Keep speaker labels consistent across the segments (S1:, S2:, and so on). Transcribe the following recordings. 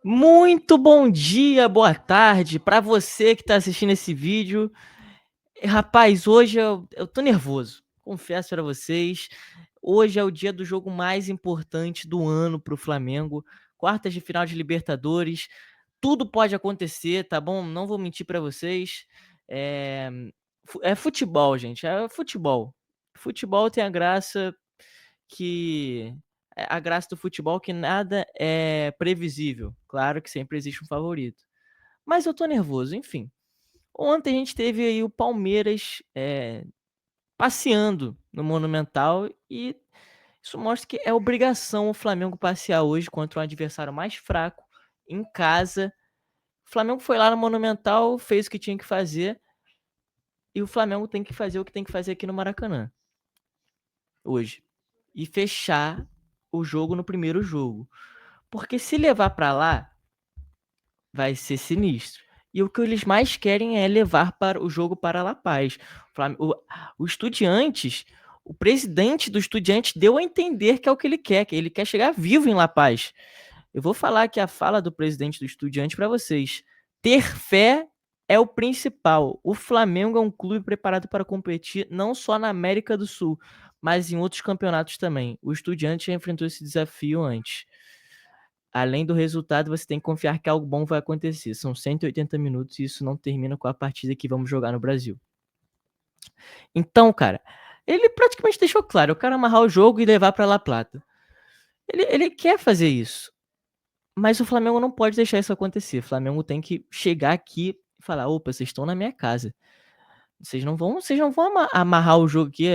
S1: Muito bom dia, boa tarde para você que está assistindo esse vídeo. Rapaz, hoje eu tô nervoso, confesso para vocês. Hoje é o dia do jogo mais importante do ano para o Flamengo, quartas de final de Libertadores. Tudo pode acontecer, tá bom? Não vou mentir para vocês. É, é futebol, gente, é futebol. Futebol tem a graça que a graça do futebol que nada é previsível. Claro que sempre existe um favorito. Mas eu tô nervoso, enfim. Ontem a gente teve aí o Palmeiras passeando no Monumental e isso mostra que é obrigação o Flamengo passear hoje contra um adversário mais fraco em casa. O Flamengo foi lá no Monumental, fez o que tinha que fazer e o Flamengo tem que fazer o que tem que fazer aqui no Maracanã hoje e fechar o jogo no primeiro jogo. Porque se levar para lá, vai ser sinistro. E o que eles mais querem é levar para o jogo para La Paz. O Estudiantes, o presidente do Estudiantes deu a entender que é o que ele quer chegar vivo em La Paz. Eu vou falar aqui a fala do presidente do Estudiantes para vocês. Ter fé é o principal. O Flamengo é um clube preparado para competir não só na América do Sul, mas em outros campeonatos também. O Estudiantes já enfrentou esse desafio antes. Além do resultado, você tem que confiar que algo bom vai acontecer. São 180 minutos e isso não termina com a partida que vamos jogar no Brasil. Então, cara, ele praticamente deixou claro: eu quero amarrar o jogo e levar para La Plata. Ele quer fazer isso, mas o Flamengo não pode deixar isso acontecer. O Flamengo tem que chegar aqui e falar: opa, vocês estão na minha casa. Vocês não vão amarrar o jogo aqui.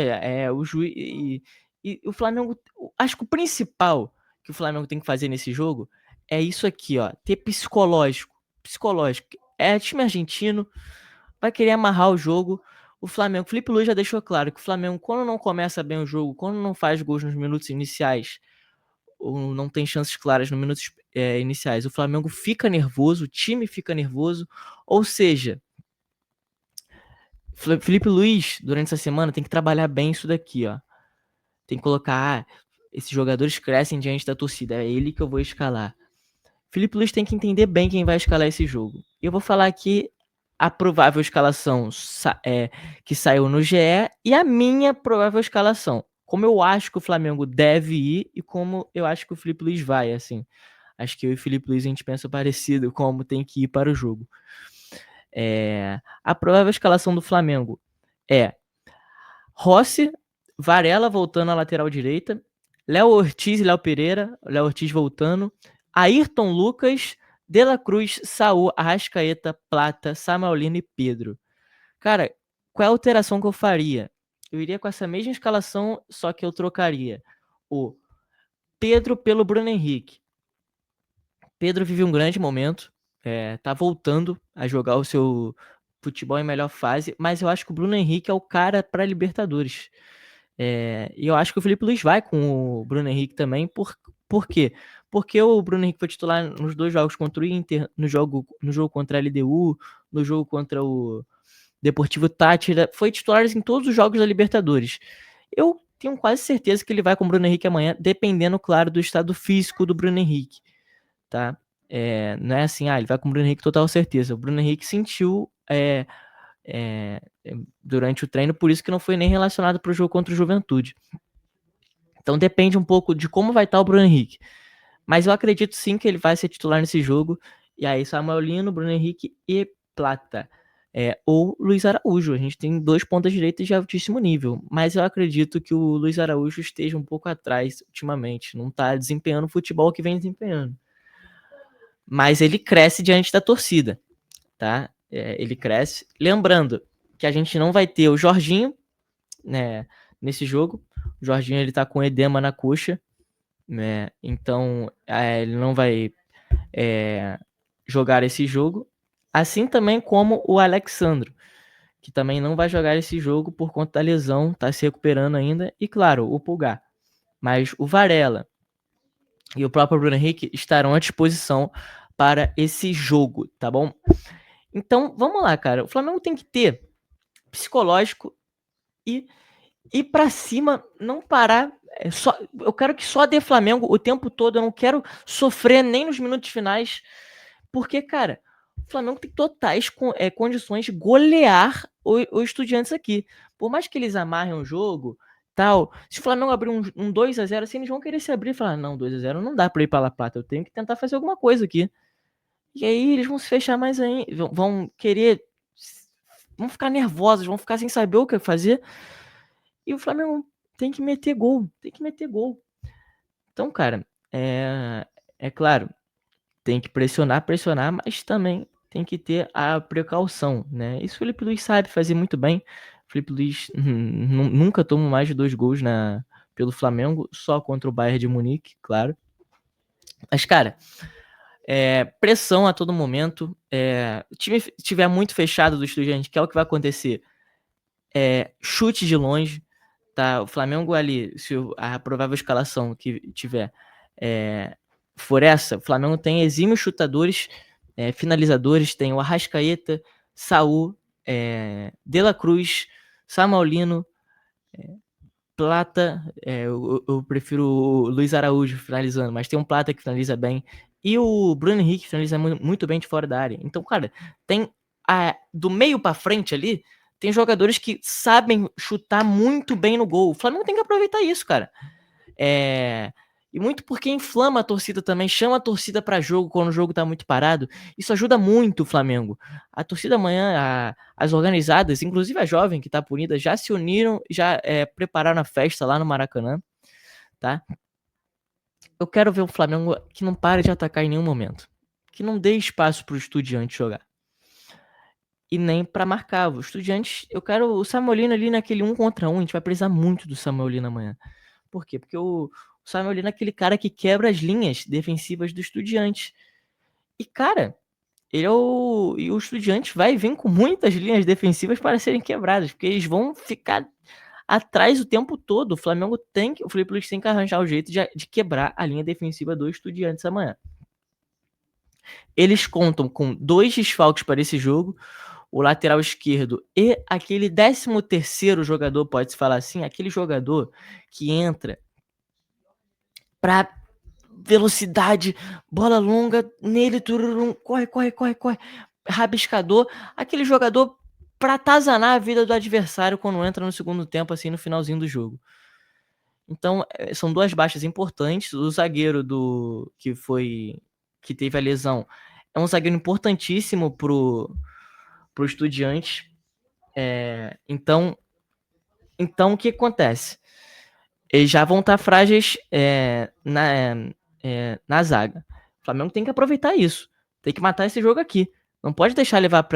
S1: O juiz e o Flamengo. Acho que o principal que o Flamengo tem que fazer nesse jogo é isso aqui, ó. Ter psicológico. Psicológico. É time argentino, vai querer amarrar o jogo. O Flamengo, Felipe Luiz já deixou claro que o Flamengo, quando não começa bem o jogo, quando não faz gols nos minutos iniciais, ou não tem chances claras nos minutos iniciais, o Flamengo fica nervoso, o time fica nervoso. Ou seja, Felipe Luiz, durante essa semana, tem que trabalhar bem isso daqui, ó. Tem que colocar, esses jogadores crescem diante da torcida, é ele que eu vou escalar. Felipe Luiz tem que entender bem quem vai escalar esse jogo. E eu vou falar aqui a provável escalação que saiu no GE e a minha provável escalação. Como eu acho que o Flamengo deve ir e como eu acho que o Felipe Luiz vai, assim. Acho que eu e o Felipe Luiz a gente pensa parecido como tem que ir para o jogo. A provável escalação do Flamengo é Rossi, Varela voltando à lateral direita, Léo Ortiz e Léo Pereira, Léo Ortiz voltando, Ayrton Lucas, De La Cruz, Saul, Arrascaeta, Plata, Samuelino e Pedro. Cara, qual é a alteração que eu faria? Eu iria com essa mesma escalação, só que eu trocaria o Pedro pelo Bruno Henrique. Pedro vive um grande momento, tá voltando a jogar o seu futebol em melhor fase, mas eu acho que o Bruno Henrique é o cara para Libertadores. E eu acho que o Felipe Luiz vai com o Bruno Henrique também. Por quê? Porque o Bruno Henrique foi titular nos dois jogos contra o Inter, no jogo contra a LDU, no jogo contra o Deportivo Táchira, foi titular em todos os jogos da Libertadores. Eu tenho quase certeza que ele vai com o Bruno Henrique amanhã, dependendo, claro, do estado físico do Bruno Henrique, tá? Não é assim, ele vai com o Bruno Henrique total certeza. O Bruno Henrique sentiu durante o treino, por isso que não foi nem relacionado para o jogo contra o Juventude. Então depende um pouco de como vai estar o Bruno Henrique. Mas eu acredito sim que ele vai ser titular nesse jogo. E aí, Samuelino, Bruno Henrique e Plata. Ou Luiz Araújo. A gente tem dois pontas direitas de altíssimo nível. Mas eu acredito que o Luiz Araújo esteja um pouco atrás ultimamente. Não está desempenhando o futebol que vem desempenhando. Mas ele cresce diante da torcida, tá? Ele cresce. Lembrando que a gente não vai ter o Jorginho, né, nesse jogo. O Jorginho ele tá com edema na coxa, né? Então ele não vai jogar esse jogo. Assim também como o Alexandro, que também não vai jogar esse jogo por conta da lesão, tá se recuperando ainda. E claro, o Pulgar. Mas o Varela e o próprio Bruno Henrique estarão à disposição para esse jogo, tá bom? Então, vamos lá, cara. O Flamengo tem que ter psicológico e ir pra cima, não parar. Eu quero que só dê Flamengo o tempo todo. Eu não quero sofrer nem nos minutos finais. Porque, cara, o Flamengo tem totais condições de golear o Estudiantes aqui. Por mais que eles amarrem o jogo, tal. Se o Flamengo abrir um 2-0, assim, eles vão querer se abrir e falar: não, 2-0 não dá pra ir pra La Plata. Eu tenho que tentar fazer alguma coisa aqui. E aí eles vão se fechar mais ainda. Vão querer. Vão ficar nervosos, vão ficar sem saber o que fazer. E o Flamengo tem que meter gol. Tem que meter gol. Então, cara, é claro, tem que pressionar, mas também tem que ter a precaução, né? Isso o Felipe Luiz sabe fazer muito bem. O Felipe Luiz nunca tomou mais de 2 gols pelo Flamengo, só contra o Bayern de Munique, claro. Mas, cara, pressão a todo momento. O time estiver muito fechado do Estudiantes, que é o que vai acontecer, chute de longe, tá? O Flamengo ali, se a provável escalação que tiver for essa, o Flamengo tem exímios chutadores, finalizadores, tem o Arrascaeta, Saul, De La Cruz, Samaulino, Plata, eu prefiro o Luiz Araújo finalizando, mas tem um Plata que finaliza bem, e o Bruno Henrique finaliza muito bem de fora da área. Então, cara, tem do meio pra frente ali, tem jogadores que sabem chutar muito bem no gol. O Flamengo tem que aproveitar isso, cara. E muito porque inflama a torcida também, chama a torcida para jogo quando o jogo tá muito parado. Isso ajuda muito o Flamengo. A torcida amanhã, as organizadas, inclusive a jovem que tá punida, já se uniram, já prepararam a festa lá no Maracanã, tá? Eu quero ver o Flamengo que não pare de atacar em nenhum momento. Que não dê espaço pro Estudiante jogar. E nem para marcar. O Estudiantes, eu quero o Samolino ali naquele 1 contra 1. A gente vai precisar muito do Samolino amanhã. Por quê? Porque o Samolino é aquele cara que quebra as linhas defensivas do Estudiantes. E, cara, e o Estudiantes vai vir com muitas linhas defensivas para serem quebradas, porque eles vão ficar atrás o tempo todo. O Felipe Luiz tem que arranjar o jeito de quebrar a linha defensiva do Estudiantes amanhã. Eles contam com 2 desfalques para esse jogo, o lateral esquerdo e aquele 13º jogador, pode-se falar assim, aquele jogador que entra para velocidade, bola longa, nele, tururum, corre, rabiscador, aquele jogador para atazanar a vida do adversário quando entra no segundo tempo, assim, no finalzinho do jogo. Então, são 2 baixas importantes. O zagueiro que teve a lesão é um zagueiro importantíssimo pro Estudiantes. Então, o que acontece? Eles já vão estar frágeis na zaga. O Flamengo tem que aproveitar isso. Tem que matar esse jogo aqui. Não pode deixar levar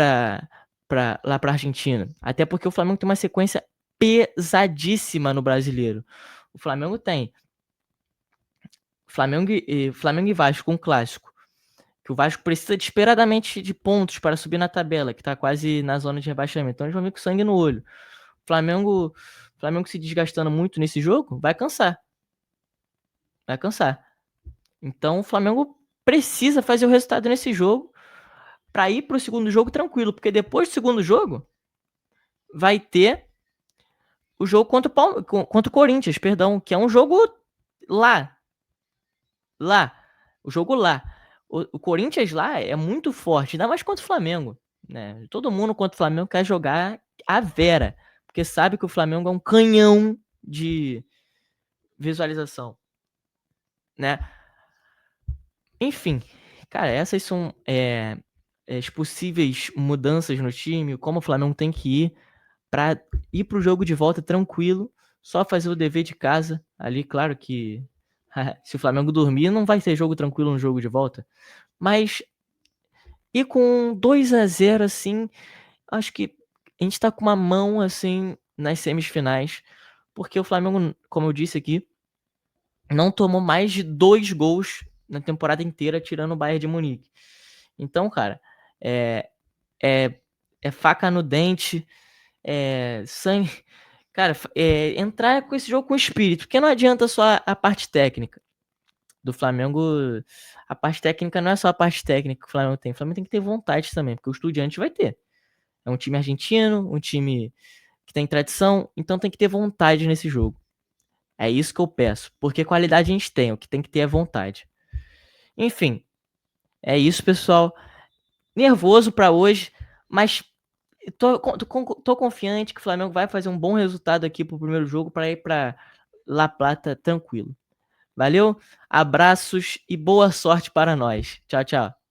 S1: lá pra Argentina. Até porque o Flamengo tem uma sequência pesadíssima no Brasileiro. O Flamengo tem Flamengo e Vasco, um clássico. Que o Vasco precisa desesperadamente de pontos para subir na tabela, que tá quase na zona de rebaixamento. Então eles vão vir com sangue no olho. Flamengo se desgastando muito nesse jogo, vai cansar. Vai cansar. Então o Flamengo precisa fazer o resultado nesse jogo para ir pro segundo jogo tranquilo, porque depois do segundo jogo vai ter o jogo contra o Corinthians, perdão, que é um jogo lá. O jogo lá. O Corinthians lá é muito forte, ainda mais contra o Flamengo, né? Todo mundo contra o Flamengo quer jogar a vera, porque sabe que o Flamengo é um canhão de visualização, né? Enfim, cara, essas são as possíveis mudanças no time, como o Flamengo tem que ir para ir pro jogo de volta tranquilo, só fazer o dever de casa ali, claro que se o Flamengo dormir, não vai ser jogo tranquilo no jogo de volta, mas e com 2-0 assim, acho que a gente tá com uma mão assim nas semifinais, porque o Flamengo, como eu disse aqui, não tomou mais de 2 gols na temporada inteira, tirando o Bayern de Munique. Então, cara, é, é, é faca no dente, sangue. Cara, entrar com esse jogo com espírito, porque não adianta só a parte técnica do Flamengo. A parte técnica não é só a parte técnica que o Flamengo tem. O Flamengo tem que ter vontade também, porque o Estudiantes vai ter. É um time argentino, um time tem tradição, então tem que ter vontade nesse jogo. É isso que eu peço, porque qualidade a gente tem, o que tem que ter é vontade. Enfim, é isso, pessoal. Nervoso pra hoje, mas tô confiante que o Flamengo vai fazer um bom resultado aqui pro primeiro jogo para ir pra La Plata tranquilo. Valeu, abraços e boa sorte para nós. Tchau, tchau.